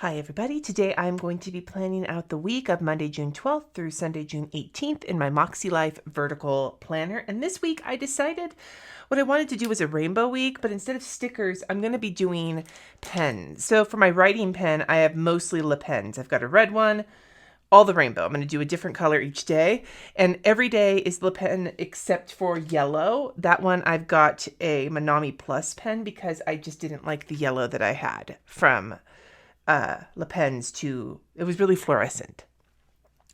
Hi everybody, today I'm going to be planning out the week of Monday, June 12th through Sunday, June 18th in my Makselife vertical planner. And this week I decided what I wanted to do was a rainbow week, but instead of stickers, I'm going to be doing pens. So for my writing pen, I have mostly Le Pens. I've got a red one, all the rainbow. I'm going to do a different color each day. And every day is Le Pen except for yellow. That one I've got a Manami Plus pen because I just didn't like the yellow that I had from Le Pen's it was really fluorescent.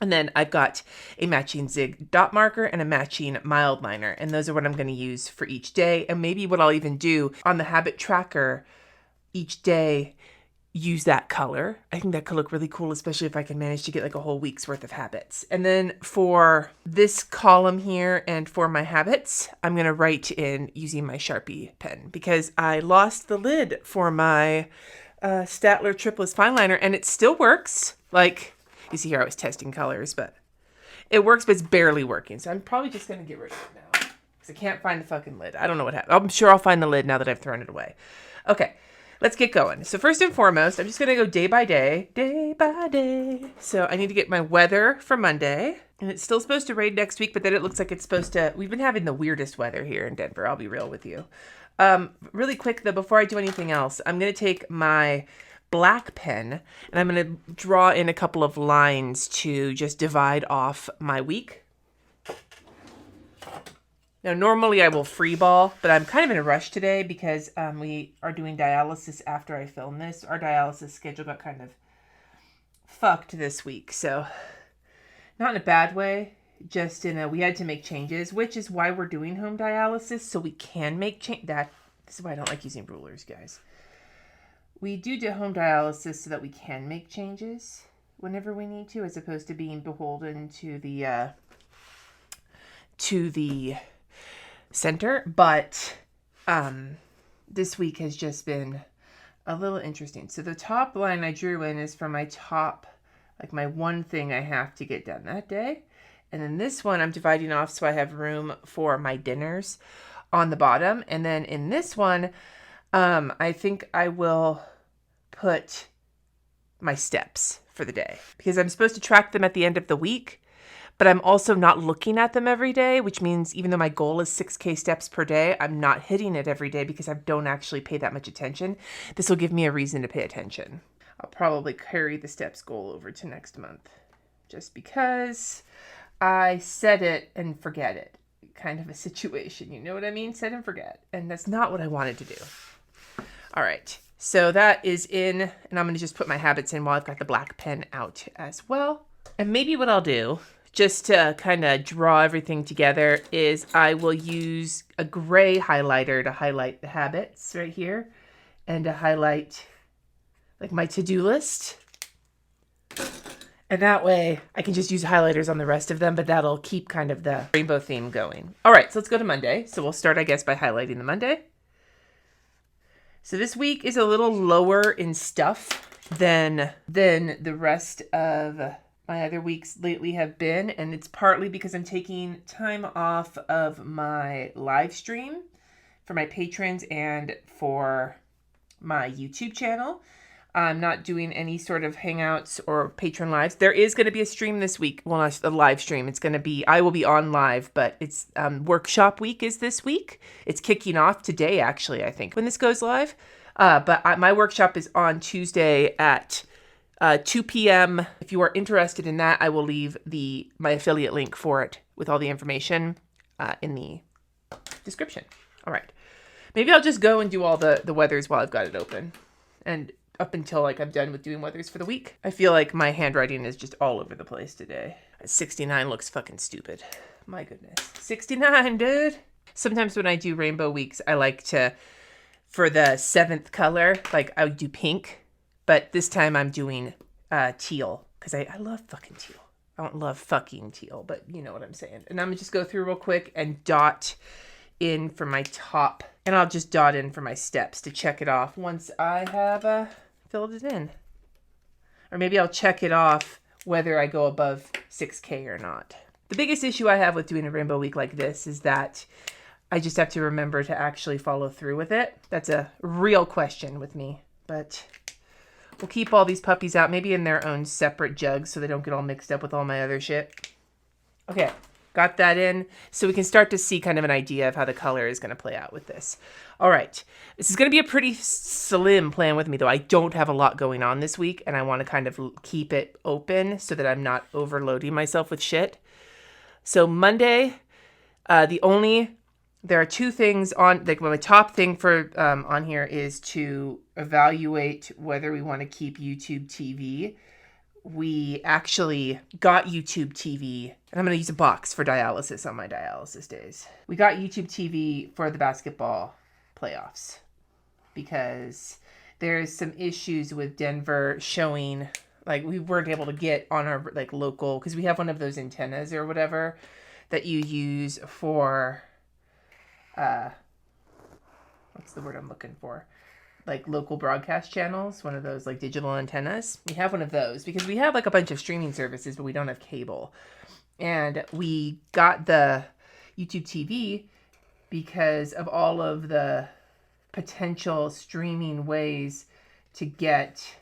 And then I've got a matching Zig dot marker and a matching mild liner. And those are what I'm going to use for each day. And maybe what I'll even do on the habit tracker each day, use that color. I think that could look really cool, especially if I can manage to get like a whole week's worth of habits. And then for this column here and for my habits, I'm going to write in using my Sharpie pen because I lost the lid for my Statler Tripless Fine Liner, and it still works. Like, you see here, I was testing colors, but it works, but it's barely working. So I'm probably just going to get rid of it now because I can't find the fucking lid. I don't know what happened. I'm sure I'll find the lid now that I've thrown it away. Okay, let's get going. So first and foremost, I'm just going to go day by day, day by day. So I need to get my weather for Monday. And it's still supposed to rain next week, but then it looks like it's supposed to... We've been having the weirdest weather here in Denver. I'll be real with you. Really quick, though, before I do anything else, I'm going to take my black pen and I'm going to draw in a couple of lines to just divide off my week. Now, normally I will free ball, but I'm kind of in a rush today because we are doing dialysis after I film this. Our dialysis schedule got kind of fucked this week, so not in a bad way. Just we had to make changes, which is why we're doing home dialysis, so we can make this is why I don't like using rulers, guys. We do home dialysis so that we can make changes whenever we need to, as opposed to being beholden to the center. But this week has just been a little interesting. So the top line I drew in is for my top, like my one thing I have to get done that day. And then this one I'm dividing off so I have room for my dinners on the bottom. And then in this one, I think I will put my steps for the day because I'm supposed to track them at the end of the week, but I'm also not looking at them every day, which means even though my goal is 6K steps per day, I'm not hitting it every day because I don't actually pay that much attention. This will give me a reason to pay attention. I'll probably carry the steps goal over to next month just because I set it and forget it kind of a situation. You know what I mean? Set and forget. And that's not what I wanted to do. All right. So that is in, and I'm going to just put my habits in while I've got the black pen out as well. And maybe what I'll do, just to kind of draw everything together, is I will use a gray highlighter to highlight the habits right here and to highlight like my to-do list. And that way I can just use highlighters on the rest of them, but that'll keep kind of the rainbow theme going. All right, so let's go to Monday. So we'll start, I guess, by highlighting the Monday. So this week is a little lower in stuff than the rest of my other weeks lately have been. And it's partly because I'm taking time off of my live stream for my patrons and for my YouTube channel. I'm not doing any sort of hangouts or patron lives. There is going to be a stream this week. Well, not a live stream. It's going to be, I will be on live, but it's workshop week is this week. It's kicking off today, actually, I think, when this goes live. But my workshop is on Tuesday at 2 p.m. If you are interested in that, I will leave my affiliate link for it with all the information in the description. All right. Maybe I'll just go and do all the weathers while I've got it open. And up until like I'm done with doing weathers for the week. I feel like my handwriting is just all over the place today. 69 looks fucking stupid. My goodness. 69, dude. Sometimes when I do rainbow weeks, I like to, for the 7th color, like I would do pink. But this time I'm doing teal because I love fucking teal. I don't love fucking teal, but you know what I'm saying. And I'm gonna just go through real quick and dot in for my top. And I'll just dot in for my steps to check it off once I have filled it in. Or maybe I'll check it off whether I go above 6K or not. The biggest issue I have with doing a rainbow week like this is that I just have to remember to actually follow through with it. That's a real question with me, but we'll keep all these puppies out, maybe in their own separate jugs so they don't get all mixed up with all my other shit. Okay, got that in. So we can start to see kind of an idea of how the color is going to play out with this. All right, this is going to be a pretty slim plan with me, though. I don't have a lot going on this week, and I want to kind of keep it open so that I'm not overloading myself with shit. So Monday, there are two things on, like my top thing for on here is to evaluate whether we want to keep YouTube TV. We actually got YouTube TV, and I'm going to use a box for dialysis on my dialysis days. We got YouTube TV for the basketball playoffs because there's some issues with Denver showing, like we weren't able to get on our like local, because we have one of those antennas or whatever that you use for, what's the word I'm looking for? Like local broadcast channels, one of those like digital antennas. We have one of those because we have like a bunch of streaming services, but we don't have cable. And we got the YouTube TV because of all of the potential streaming ways to get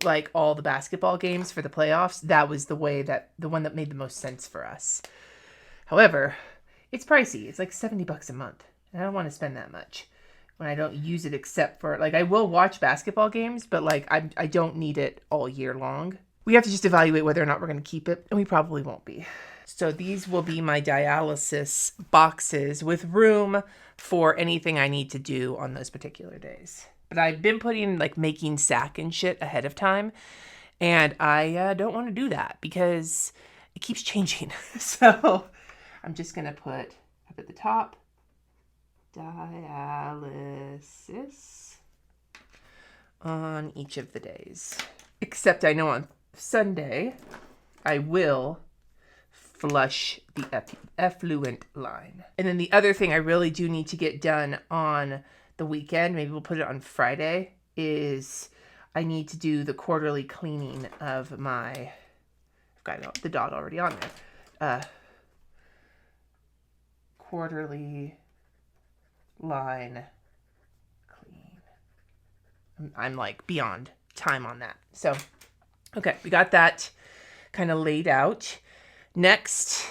like all the basketball games for the playoffs. That was the one that made the most sense for us. However, it's pricey. It's like $70 a month. And I don't want to spend that much when I don't use it, except for, like, I will watch basketball games, but, like, I don't need it all year long. We have to just evaluate whether or not we're going to keep it, and we probably won't be. So these will be my dialysis boxes with room for anything I need to do on those particular days. But I've been putting, like, making sack and shit ahead of time, and I don't want to do that because it keeps changing. So I'm just going to put up at the top, dialysis on each of the days. Except I know on Sunday, I will flush the effluent line. And then the other thing I really do need to get done on the weekend, maybe we'll put it on Friday, is I need to do the quarterly cleaning of my, I've got the dot already on there, quarterly line clean. I'm like beyond time on that. So, okay, we got that kind of laid out. Next,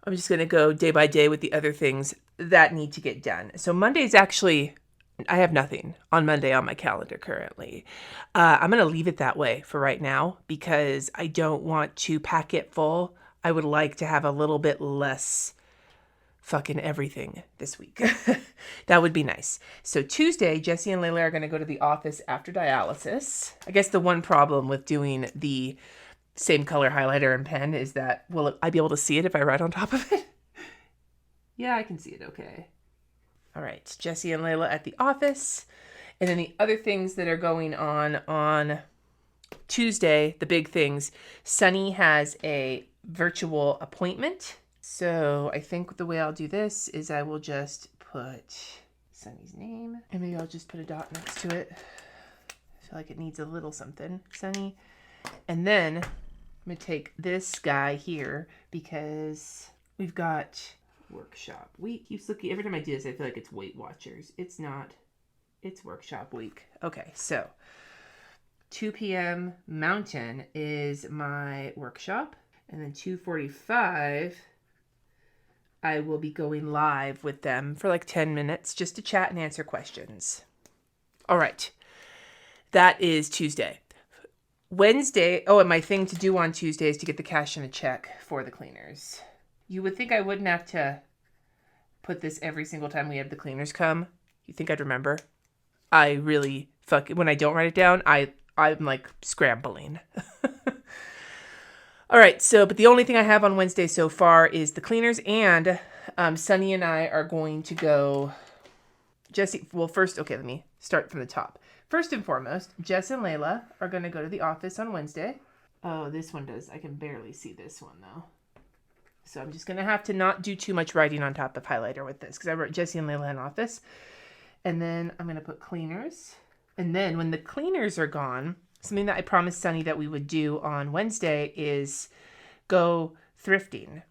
I'm just going to go day by day with the other things that need to get done. So Monday's actually, I have nothing on Monday on my calendar currently. I'm going to leave it that way for right now because I don't want to pack it full. I would like to have a little bit less fucking everything this week. That would be nice. So Tuesday, Jesse and Layla are going to go to the office after dialysis. I guess the one problem with doing the same color highlighter and pen is that, will I be able to see it if I write on top of it? Yeah, I can see it okay. All right, Jesse and Layla at the office. And then the other things that are going on Tuesday, the big things, Sunny has a virtual appointment. So I think the way I'll do this is I will just put Sunny's name, and maybe I'll just put a dot next to it. I feel like it needs a little something. Sunny. And then I'm going to take this guy here because we've got workshop week. Keeps looking, every time I do this, I feel like it's Weight Watchers. It's not. It's workshop week. Okay, so 2 p.m. Mountain is my workshop. And then 2:45, I will be going live with them for like 10 minutes just to chat and answer questions. All right. That is Tuesday. Wednesday, and my thing to do on Tuesday is to get the cash in a check for the cleaners. You would think I wouldn't have to put this every single time we have the cleaners come. You think I'd remember? I really when I don't write it down, I'm like scrambling. All right, but the only thing I have on Wednesday so far is the cleaners, and Sunny and I are going to go, first, okay, let me start from the top. First and foremost, Jess and Layla are going to go to the office on Wednesday. Oh, this one does. I can barely see this one, though. So I'm just going to have to not do too much writing on top of highlighter with this, because I wrote Jesse and Layla in office. And then I'm going to put cleaners. And then when the cleaners are gone, something that I promised Sunny that we would do on Wednesday is go thrifting.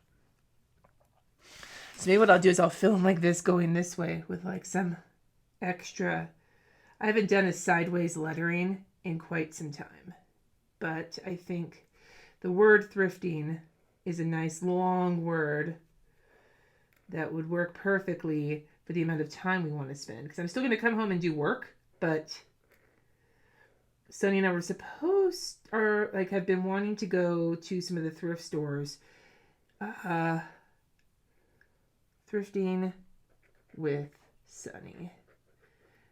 So maybe what I'll do is I'll film like this going this way with like some extra I haven't done a sideways lettering in quite some time, but I think the word thrifting is a nice long word that would work perfectly for the amount of time we want to spend. Because I'm still going to come home and do work, but Sonny and I were have been wanting to go to some of the thrift stores. Thrifting with Sonny.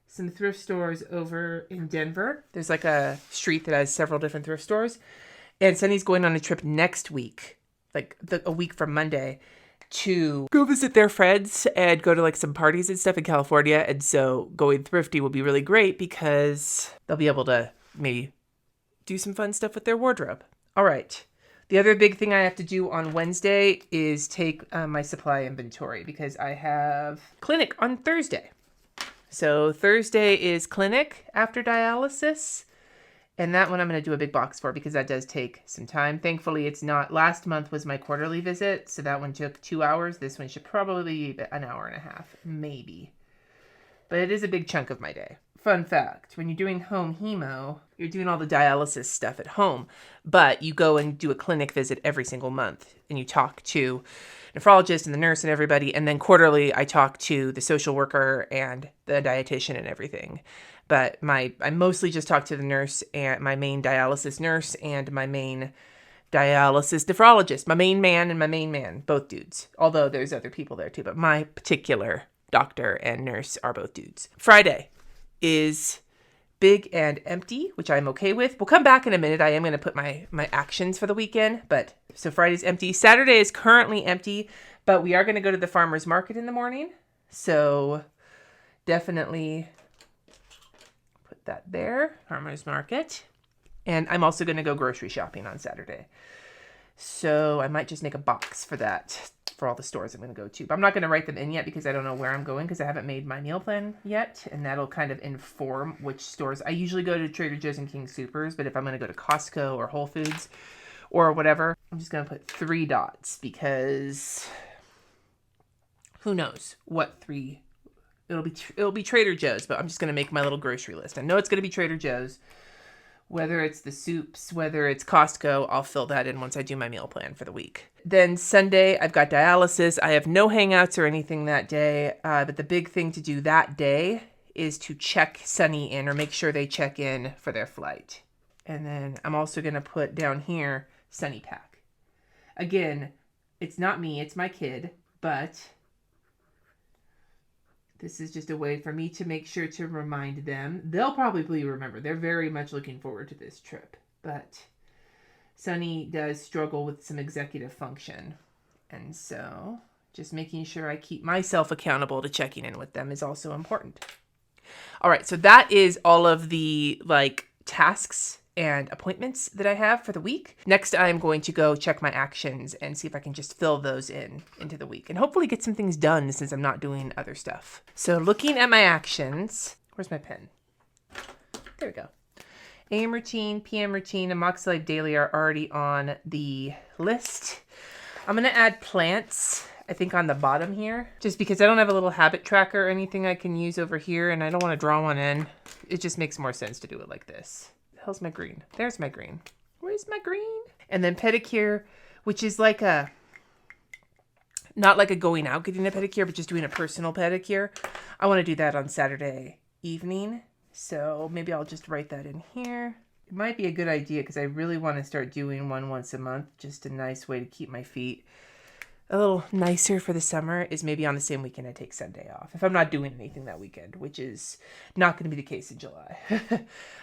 Some thrift stores over in Denver. There's like a street that has several different thrift stores. And Sonny's going on a trip next week, a week from Monday, to go visit their friends and go to like some parties and stuff in California. And so going thrifty will be really great because they'll be able to maybe do some fun stuff with their wardrobe. All right. The other big thing I have to do on Wednesday is take my supply inventory because I have clinic on Thursday. So Thursday is clinic after dialysis. And that one I'm going to do a big box for because that does take some time. Thankfully, it's not. Last month was my quarterly visit. So that one took 2 hours. This one should probably be an hour and a half, maybe. But it is a big chunk of my day. Fun fact, when you're doing home hemo, you're doing all the dialysis stuff at home, but you go and do a clinic visit every single month and you talk to nephrologist and the nurse and everybody. And then quarterly, I talk to the social worker and the dietitian and everything. But I mostly just talk to the nurse and my main dialysis nurse and my main dialysis nephrologist, my main man and my main man, both dudes. Although there's other people there too, but my particular doctor and nurse are both dudes. Friday is big and empty, which I'm okay with. We'll come back in a minute. I am going to put my actions for the weekend, but so Friday's empty. Saturday is currently empty, but we are going to go to the farmer's market in the morning. So definitely put that there, farmer's market. And I'm also going to go grocery shopping on Saturday. So I might just make a box for that, for all the stores I'm going to go to. But I'm not going to write them in yet because I don't know where I'm going because I haven't made my meal plan yet. And that'll kind of inform which stores. I usually go to Trader Joe's and King Soopers, but if I'm going to go to Costco or Whole Foods or whatever, I'm just going to put 3 dots because who knows what 3. It'll be Trader Joe's, but I'm just going to make my little grocery list. I know it's going to be Trader Joe's. Whether it's the soups, whether it's Costco, I'll fill that in once I do my meal plan for the week. Then Sunday, I've got dialysis. I have no hangouts or anything that day. But the big thing to do that day is to check Sonny in or make sure they check in for their flight. And then I'm also going to put down here, Sonny pack. Again, it's not me, it's my kid, but this is just a way for me to make sure to remind them. They'll probably remember. They're very much looking forward to this trip. But Sonny does struggle with some executive function. And so just making sure I keep myself accountable to checking in with them is also important. All right, so that is all of the tasks and appointments that I have for the week. Next, I'm going to go check my actions and see if I can just fill those into the week and hopefully get some things done since I'm not doing other stuff. So looking at my actions, where's my pen? There we go. AM routine, PM routine, and Makselife daily are already on the list. I'm going to add plants, I think on the bottom here, just because I don't have a little habit tracker or anything I can use over here and I don't want to draw one in. It just makes more sense to do it like this. How's my green? There's my green. Where's my green? And then pedicure, which is not like a going out getting a pedicure, but just doing a personal pedicure. I want to do that on Saturday evening. So maybe I'll just write that in here. It might be a good idea because I really want to start doing one once a month. Just a nice way to keep my feet a little nicer for the summer is maybe on the same weekend I take Sunday off. If I'm not doing anything that weekend, which is not going to be the case in July.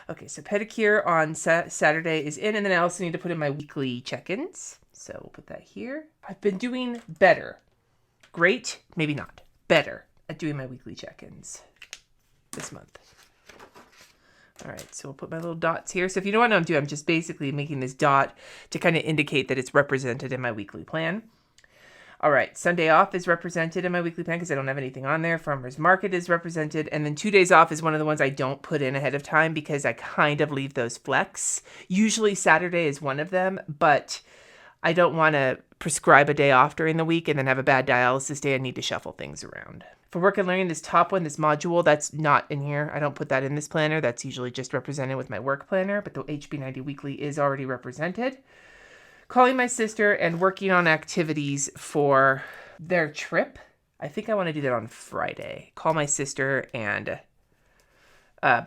Okay, so pedicure on Saturday is in, and then I also need to put in my weekly check-ins. So we'll put that here. I've been doing better. Great, maybe not. Better at doing my weekly check-ins this month. All right, so we'll put my little dots here. So if you know what I'm doing, I'm just basically making this dot to kind of indicate that it's represented in my weekly plan. All right, Sunday off is represented in my weekly plan because I don't have anything on there. Farmer's market is represented. And then 2 days off is one of the ones I don't put in ahead of time because I kind of leave those flex. Usually Saturday is one of them, but I don't want to prescribe a day off during the week and then have a bad dialysis day and need to shuffle things around. For work and learning, this top one, this module, that's not in here. I don't put that in this planner. That's usually just represented with my work planner, but the HB90 Weekly is already represented. Calling my sister and working on activities for their trip. I think I want to do that on Friday. Call my sister and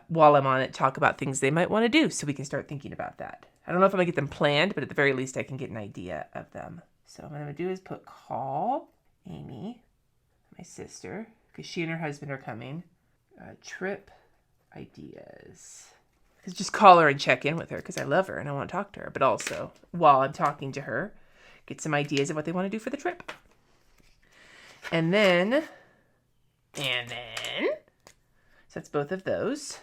while I'm on it, talk about things they might want to do so we can start thinking about that. I don't know if I'm going to get them planned, but at the very least, I can get an idea of them. So what I'm going to do is call Amy, my sister, because she and her husband are coming. Trip ideas. Just call her and check in with her because I love her and I want to talk to her. But also, while I'm talking to her, get some ideas of what they want to do for the trip. And then, so that's both of those.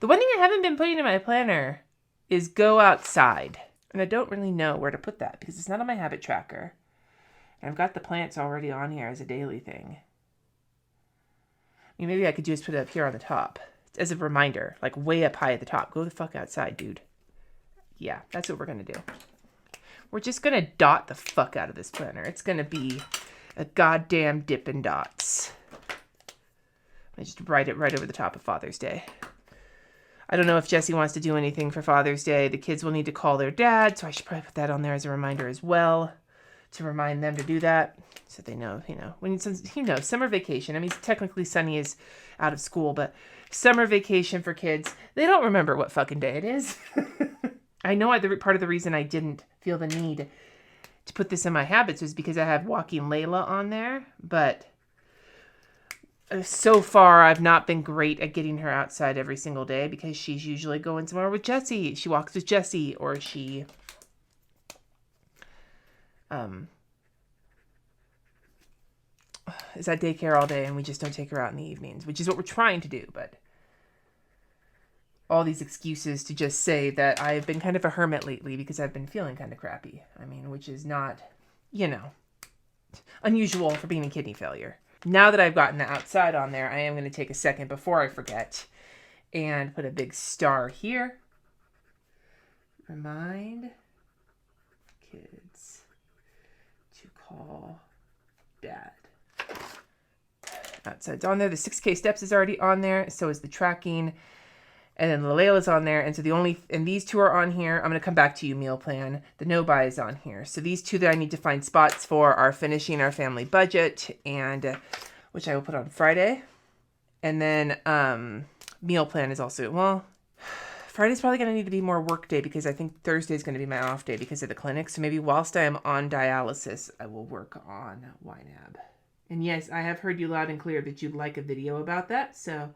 The one thing I haven't been putting in my planner is go outside. And I don't really know where to put that because it's not on my habit tracker. And I've got the plants already on here as a daily thing. I mean, maybe I could just put it up here on the top as a reminder, like way up high at the top. Go the fuck outside, dude. Yeah, that's what we're going to do. We're just going to dot the fuck out of this planner. It's going to be a goddamn Dippin' Dots. I just write it right over the top of Father's Day. I don't know if Jesse wants to do anything for Father's Day. The kids will need to call their dad, so I should probably put that on there as a reminder as well to remind them to do that so they know, when it's, summer vacation. I mean, technically Sunny is out of school, but summer vacation for kids, they don't remember what fucking day it is. I know part of the reason I didn't feel the need to put this in my habits was because I have walking Layla on there, but so far I've not been great at getting her outside every single day because she's usually going somewhere with Jesse. She walks with Jesse or she is at daycare all day and we just don't take her out in the evenings, which is what we're trying to do, but all these excuses to just say that I've been kind of a hermit lately because I've been feeling kind of crappy. I mean, which is not, unusual for being a kidney failure. Now that I've gotten the outside on there, I am going to take a second before I forget and put a big star here. Remind kids to call dad. Outside's on there. The 6K steps is already on there. So is the tracking. And then the Layla's on there. And so these two are on here. I'm going to come back to you, meal plan. The no-buy is on here. So these two that I need to find spots for are finishing our family budget, and which I will put on Friday. And then meal plan is also, Friday's probably going to need to be more work day because I think Thursday is going to be my off day because of the clinic. So maybe whilst I am on dialysis, I will work on YNAB. And yes, I have heard you loud and clear that you'd like a video about that. So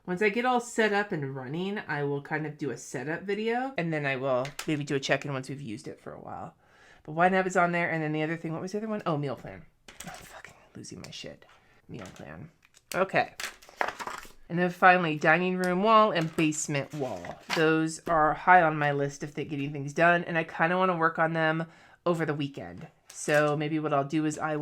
once I get all set up and running, I will kind of do a setup video. And then I will maybe do a check-in once we've used it for a while. But YNAB is on there. And then the other thing, what was the other one? Oh, meal plan. I'm fucking losing my shit. Meal plan. Okay. And then finally, dining room wall and basement wall. Those are high on my list of getting things done. And I kind of want to work on them over the weekend. So maybe what I'll do is I'm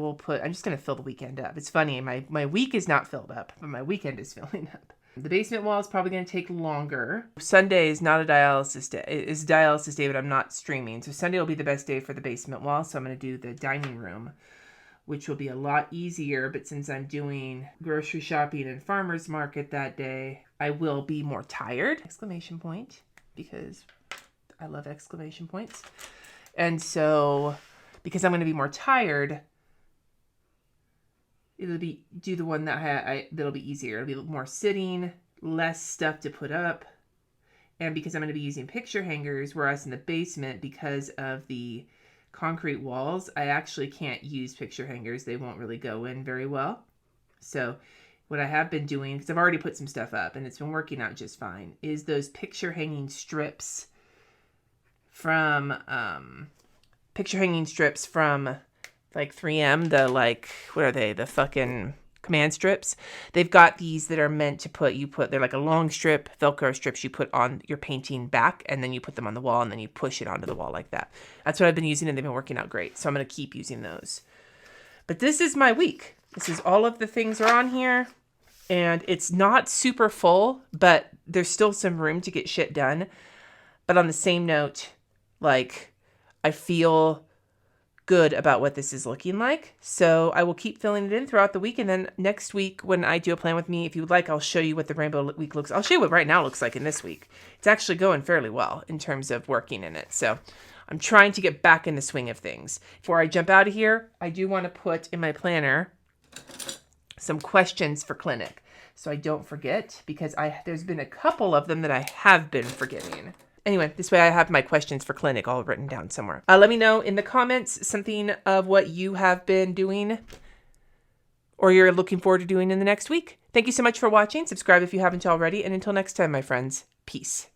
just going to fill the weekend up. It's funny. My week is not filled up, but my weekend is filling up. The basement wall is probably going to take longer. Sunday is not a dialysis day. It's a dialysis day, but I'm not streaming. So Sunday will be the best day for the basement wall. So I'm going to do the dining room, which will be a lot easier. But since I'm doing grocery shopping and farmer's market that day, I will be more tired. Exclamation point, because I love exclamation points. And so because I'm going to be more tired, do the one that'll be easier. It'll be more sitting, less stuff to put up. And because I'm going to be using picture hangers, whereas in the basement, because of the concrete walls, I actually can't use picture hangers. They won't really go in very well. So what I have been doing, because I've already put some stuff up and it's been working out just fine, is those picture hanging strips from like 3M, what are they? The fucking command strips. They've got these that are meant to they're like a long strip, Velcro strips you put on your painting back, and then you put them on the wall, and then you push it onto the wall like that. That's what I've been using, and they've been working out great. So I'm going to keep using those. But this is my week. This is all of the things are on here, and it's not super full, but there's still some room to get shit done. But on the same note, like I feel good about what this is looking like. So I will keep filling it in throughout the week. And then next week when I do a plan with me, if you would like, I'll show you what the rainbow week looks. I'll show you what right now looks like in this week. It's actually going fairly well in terms of working in it. So I'm trying to get back in the swing of things. Before I jump out of here, I do want to put in my planner some questions for clinic, so I don't forget, because there's been a couple of them that I have been forgetting. Anyway, this way I have my questions for clinic all written down somewhere. Let me know in the comments something of what you have been doing or you're looking forward to doing in the next week. Thank you so much for watching. Subscribe if you haven't already. And until next time, my friends, peace.